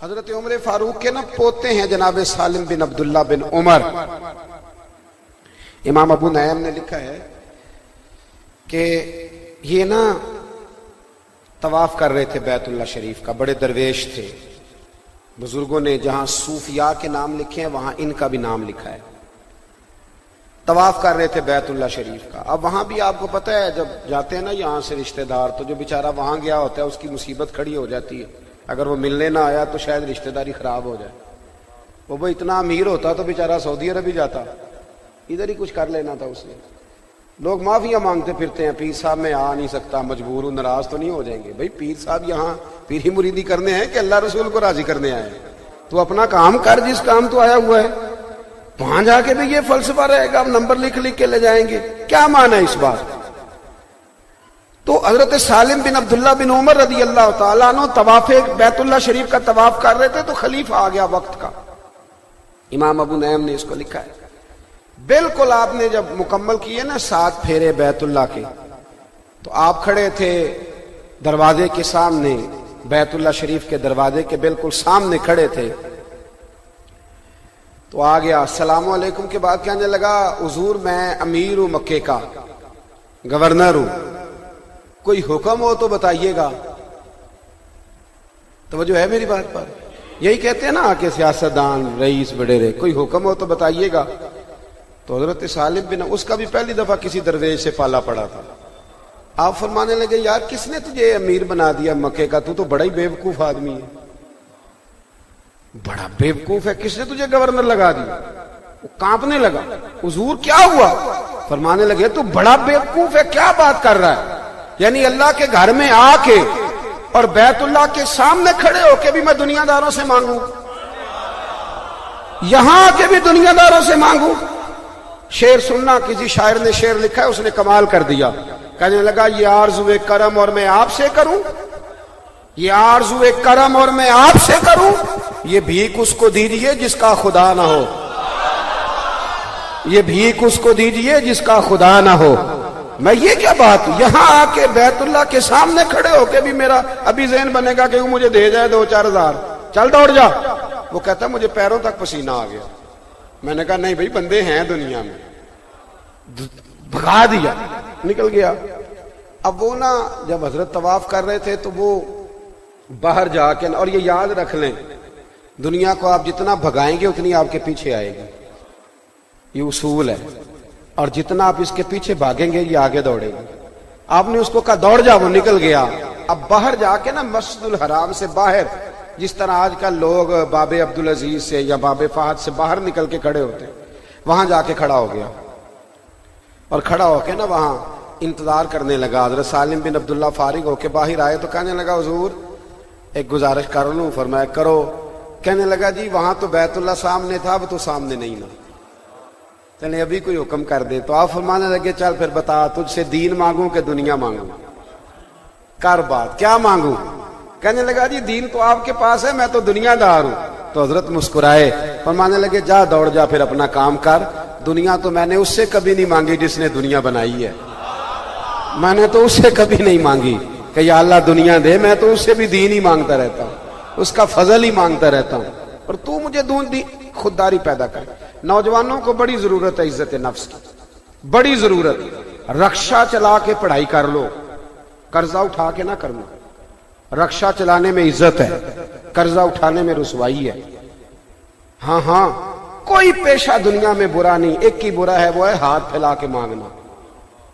حضرت عمر فاروق کے نا پوتے ہیں جناب سالم بن عبداللہ بن عمر. امام ابو نعیم نے لکھا ہے کہ یہ نا طواف کر رہے تھے بیت اللہ شریف کا، بڑے درویش تھے. بزرگوں نے جہاں صوفیاء کے نام لکھے ہیں وہاں ان کا بھی نام لکھا ہے. طواف کر رہے تھے بیت اللہ شریف کا. اب وہاں بھی آپ کو پتہ ہے جب جاتے ہیں نا یہاں سے رشتہ دار، تو جو بیچارہ وہاں گیا ہوتا ہے اس کی مصیبت کھڑی ہو جاتی ہے. اگر وہ ملنے نہ آیا تو شاید رشتہ داری خراب ہو جائے. وہ اتنا امیر ہوتا تو بیچارہ سعودی عرب ہی جاتا، ادھر ہی کچھ کر لینا تھا اس نے. لوگ معافیاں مانگتے پھرتے ہیں، پیر صاحب میں آ نہیں سکتا، مجبور ہوں، ناراض تو نہیں ہو جائیں گے. بھائی پیر صاحب یہاں پیری مریدی کرنے ہیں کہ اللہ رسول کو راضی کرنے آئے ہیں؟ تو اپنا کام کر جس کام تو آیا ہوا ہے. وہاں جا کے بھی یہ فلسفہ رہے گا، ہم نمبر لکھ کے لے جائیں گے، کیا معنی ہے اس بات؟ تو حضرت سالم بن عبداللہ بن عمر رضی اللہ تعالیٰ عنہ طواف بیت اللہ شریف کا طواف کر رہے تھے تو خلیفہ آ گیا وقت کا. امام ابو نعیم نے اس کو لکھا ہے. بالکل آپ نے جب مکمل کیے نا 7 پھیرے بیت اللہ کے، تو آپ کھڑے تھے دروازے کے سامنے، بیت اللہ شریف کے دروازے کے بالکل سامنے کھڑے تھے. تو آ گیا، السلام علیکم کے بعد کہنے لگا حضور میں امیر ہوں، مکے کا گورنر ہوں، کوئی حکم ہو تو بتائیے گا. توجہ ہے میری بات پر؟ یہی کہتے ہیں نا کہ سیاستدان رئیس وڈیرے، کوئی حکم ہو تو بتائیے گا. تو حضرت سالم بن، اس کا بھی پہلی دفعہ کسی درویش سے پالا پڑا تھا. آپ فرمانے لگے یار کس نے تجھے امیر بنا دیا مکے کا؟ تو بڑا ہی بیوقوف آدمی ہے، بڑا بیوقوف ہے، کس نے تجھے گورنر لگا دیا؟ وہ کانپنے لگا. حضور کیا ہوا؟ فرمانے لگے تو بڑا بیوقوف ہے، کیا بات کر رہا ہے؟ یعنی اللہ کے گھر میں آ کے اور بیت اللہ کے سامنے کھڑے ہو کے بھی میں دنیا داروں سے مانگوں، یہاں آ کے بھی دنیا داروں سے مانگوں؟ شعر سننا، کسی شاعر نے شعر لکھا ہے، اس نے کمال کر دیا. کہنے لگا یہ آرزوئے کرم اور میں آپ سے کروں، یہ آرزوئے کرم اور میں آپ سے کروں، یہ بھیک اس کو دیجئے جس کا خدا نہ ہو، یہ بھیک اس کو دیجئے جس کا خدا نہ ہو. میں یہ کیا بات، یہاں آ کے بیت اللہ کے سامنے کھڑے ہو کے بھی میرا ابھی ذہن بنے گا کہ وہ مجھے دے جائے 2-4 ہزار، چل دوڑ جا. وہ کہتا مجھے پیروں تک پسینہ آ گیا. میں نے کہا نہیں بھائی بندے ہیں دنیا میں، بھگا دیا، نکل گیا. اب وہ نا جب حضرت طواف کر رہے تھے تو وہ باہر جا کے، اور یہ یاد رکھ لیں دنیا کو آپ جتنا بھگائیں گے اتنی آپ کے پیچھے آئے گی، یہ اصول ہے. اور جتنا آپ اس کے پیچھے بھاگیں گے یہ آگے دوڑے گی. آپ نے اس کو کہا دوڑ جا، وہ نکل گیا. اب باہر جا کے نا مسجد الحرام سے باہر، جس طرح آج کل لوگ باب عبدالعزیز سے یا باب فہد سے باہر نکل کے کھڑے ہوتے ہیں، وہاں جا کے کھڑا ہو گیا. اور کھڑا ہو کے نا وہاں انتظار کرنے لگا. حضرت سالم بن عبداللہ فارغ ہو کے باہر آئے تو کہنے لگا حضور ایک گزارش کر لوں؟ فرمایا کرو. کہنے لگا جی وہاں تو بیت اللہ سامنے تھا، اب تو سامنے نہیں نا، چلے ابھی کوئی حکم کر دے. تو آپ فرمانے لگے چل پھر بتا، تجھ سے دین مانگوں کہ دنیا مانگوں؟ کر بات، کیا مانگوں؟ کہنے لگا جی دین تو آپ کے پاس ہے، میں تو دنیا دار ہوں. تو حضرت مسکرائے، فرمانے لگے جا دوڑ جا پھر اپنا کام کر. دنیا تو میں نے اس سے کبھی نہیں مانگی جس نے دنیا بنائی ہے، میں نے تو اس سے کبھی نہیں مانگی کہ یا اللہ دنیا دے، میں تو اس سے بھی دین ہی مانگتا رہتا ہوں، اس کا فضل ہی مانگتا رہتا ہوں، اور تو مجھے خودداری پیدا کر. نوجوانوں کو بڑی ضرورت ہے عزت نفس کی، بڑی ضرورت. رکشہ چلا کے پڑھائی کر لو، قرضہ اٹھا کے نہ کرنا. رکشہ چلانے میں عزت ہے، قرضہ اٹھانے میں رسوائی ہے. ہاں کوئی پیشہ دنیا میں برا نہیں، ایک ہی برا ہے، وہ ہے ہاتھ پھیلا کے مانگنا.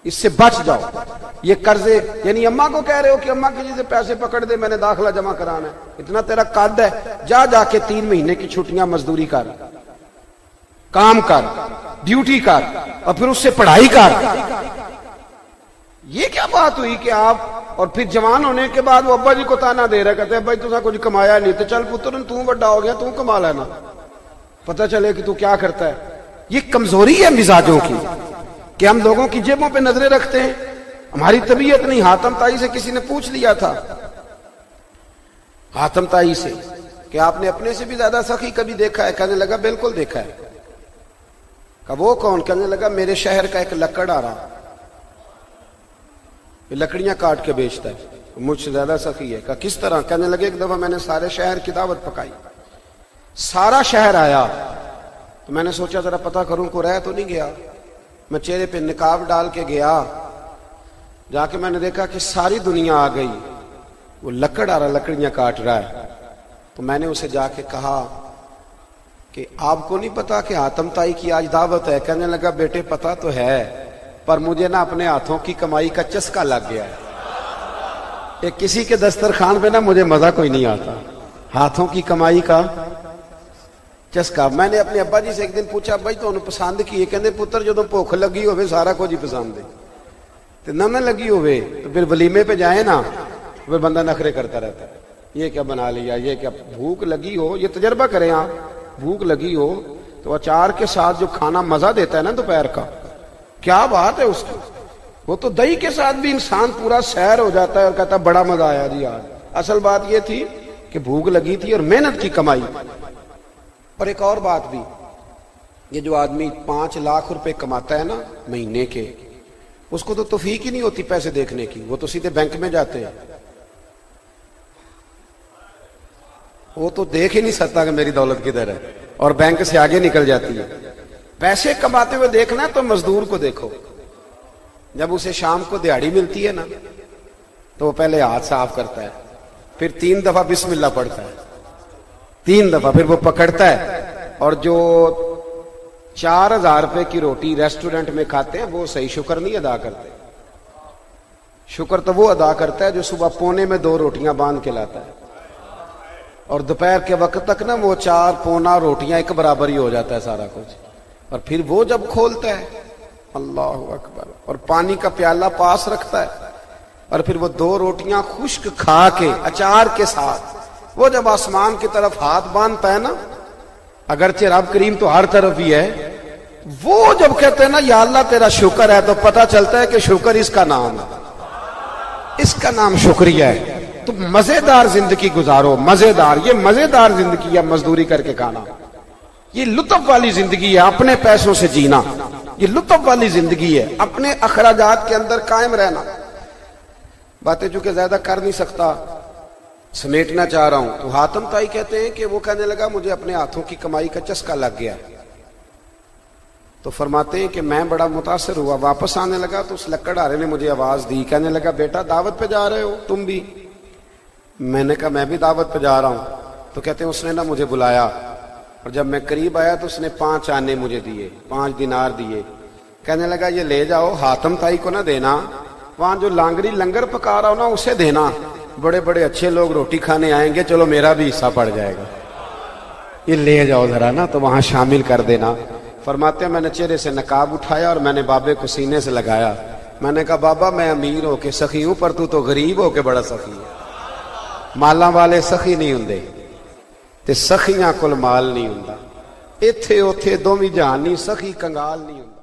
اس سے بچ جاؤ. یہ قرضے، یعنی اماں کو کہہ رہے ہو کہ اماں کسی سے پیسے پکڑ دے، میں نے داخلہ جمع کرانا ہے، اتنا تیرا قد ہے، جا کے 3 مہینے کی چھٹیاں مزدوری کر، کام کر، ڈیوٹی کر، اور پھر اس سے پڑھائی کر. یہ کیا بات ہوئی کہ آپ، اور پھر جوان ہونے کے بعد وہ ابا جی کو تانا دے رہے، کہتے ہیں بھائی تو کچھ کمایا نہیں، تو چل پتر تو بڑا ہو گیا، تو کما لینا، پتہ چلے کہ تو کیا کرتا ہے. یہ کمزوری ہے مزاجوں کی کہ ہم لوگوں کی جیبوں پہ نظریں رکھتے ہیں، ہماری طبیعت نہیں. حاتم تائی سے کسی نے پوچھ لیا تھا، حاتم تائی سے، کہ آپ نے اپنے سے بھی زیادہ سخی کبھی دیکھا ہے؟ کہنے لگا بالکل دیکھا ہے. کہ وہ کون؟ کہنے لگا میرے شہر کا ایک لکڑ آ رہا، یہ لکڑیاں کاٹ کے بیچتا ہے. مجھ سے زیادہ سخی ہے. کہا کس طرح؟ کہنے لگے ایک دفعہ میں نے سارے شہر کی دعوت پکائی, سارا شہر آیا, تو میں نے سوچا ذرا پتہ کروں کو رہ تو نہیں گیا. میں چہرے پہ نقاب ڈال کے گیا, جا کے میں نے دیکھا کہ ساری دنیا آ گئی, وہ لکڑ آ رہا, لکڑیاں کاٹ رہا ہے. تو میں نے اسے جا کے کہا کہ آپ کو نہیں پتا کہ آتم تائی کی آج دعوت ہے؟ کہنے لگا بیٹے پتا تو ہے, پر مجھے نا اپنے ہاتھوں کی کمائی کا چسکا لگ گیا ہے. کہ کسی کے دسترخوان پہ نا مجھے مزہ کوئی نہیں آتا, ہاتھوں کی کمائی کا چسکا. میں نے اپنے ابا جی سے ایک دن پوچھا بھائی تو انہوں پسند کی ہے؟ کہنے پتر جدوں بھوک لگی ہوئے سارا کچھ ہی پسند ہے, تو نہ لگی ہوئے تو پھر ولیمے پہ جائیں نا, پھر بندہ نخرے کرتا رہتا ہے, یہ کیا بنا لیا, یہ کیا. بھوک لگی ہو, یہ تجربہ کریں آپ, بھوک لگی ہو تو اچار کے ساتھ جو کھانا مزہ دیتا ہے نا دوپہر کا, کیا بات ہے اس کی. وہ تو دہی کے ساتھ بھی انسان پورا سیر ہو جاتا ہے اور کہتا ہے بڑا مزہ آیا جی آج. اصل بات یہ تھی کہ بھوک لگی تھی اور محنت کی کمائی. اور ایک اور بات بھی, یہ جو آدمی 5 لاکھ روپے کماتا ہے نا مہینے کے, اس کو تو توفیق ہی نہیں ہوتی پیسے دیکھنے کی, وہ تو سیدھے بینک میں جاتے ہیں. وہ تو دیکھ ہی نہیں سکتا کہ میری دولت کدھر ہے, اور بینک سے آگے نکل جاتی ہے. پیسے کماتے ہوئے دیکھنا ہے تو مزدور کو دیکھو, جب اسے شام کو دیہاڑی ملتی ہے نا تو وہ پہلے ہاتھ صاف کرتا ہے, پھر 3 دفعہ بسم اللہ پڑھتا ہے, 3 دفعہ, پھر وہ پکڑتا ہے. اور جو 4000 روپے کی روٹی ریسٹورنٹ میں کھاتے ہیں وہ صحیح شکر نہیں ادا کرتے. شکر تو وہ ادا کرتا ہے جو صبح پونے میں 2 روٹیاں باندھ کے لاتا ہے, اور دوپہر کے وقت تک نا وہ 4 پونا روٹیاں ایک برابر ہی ہو جاتا ہے سارا کچھ. اور پھر وہ جب کھولتا ہے اللہ اکبر, اور پانی کا پیالہ پاس رکھتا ہے, اور پھر وہ 2 روٹیاں خشک کھا کے اچار کے ساتھ وہ جب آسمان کی طرف ہاتھ باندھتا ہے نا, اگرچہ رب کریم تو ہر طرف ہی ہے, وہ جب کہتے ہیں نا یا اللہ تیرا شکر ہے, تو پتہ چلتا ہے کہ شکر اس کا نام ہے, اس کا نام شکریہ ہے. تو مزیدار زندگی گزارو, مزیدار. یہ مزیدار زندگی ہے مزدوری کر کے کھانا, یہ لطف والی زندگی ہے اپنے پیسوں سے جینا, یہ لطف والی زندگی ہے اپنے اخراجات کے اندر قائم رہنا. باتیں چونکہ زیادہ کر نہیں سکتا, سمیٹنا چاہ رہا ہوں. تو حاتم تائی کہتے ہیں کہ وہ کہنے لگا مجھے اپنے ہاتھوں کی کمائی کا چسکا لگ گیا. تو فرماتے ہیں کہ میں بڑا متاثر ہوا, واپس آنے لگا تو اس لکڑہارے نے مجھے آواز دی, کہنے لگا بیٹا دعوت پہ جا رہے ہو تم بھی؟ میں نے کہا میں بھی دعوت پہ جا رہا ہوں. تو کہتے ہیں اس نے نا مجھے بلایا, اور جب میں قریب آیا تو اس نے 5 آنے مجھے دیے, 5 دینار دیے. کہنے لگا یہ لے جاؤ, حاتم تائی کو نہ دینا, وہاں جو لانگری لنگر پکا رہا ہو نا اسے دینا, بڑے بڑے اچھے لوگ روٹی کھانے آئیں گے, چلو میرا بھی حصہ پڑ جائے گا, یہ لے جاؤ ذرا نا, تو وہاں شامل کر دینا. فرماتے ہیں میں نے چہرے سے نقاب اٹھایا اور میں نے بابے کو سینے سے لگایا. میں نے کہا بابا میں امیر ہو کے سخی ہوں, پر تو غریب ہو کے بڑا سخی ہے. مالاں والے سخی نہیں ہوندے تے سخیاں کول مال نہیں ہوندا, ایتھے اوتھے دوویں جہانی سخی کنگال نہیں ہوندا.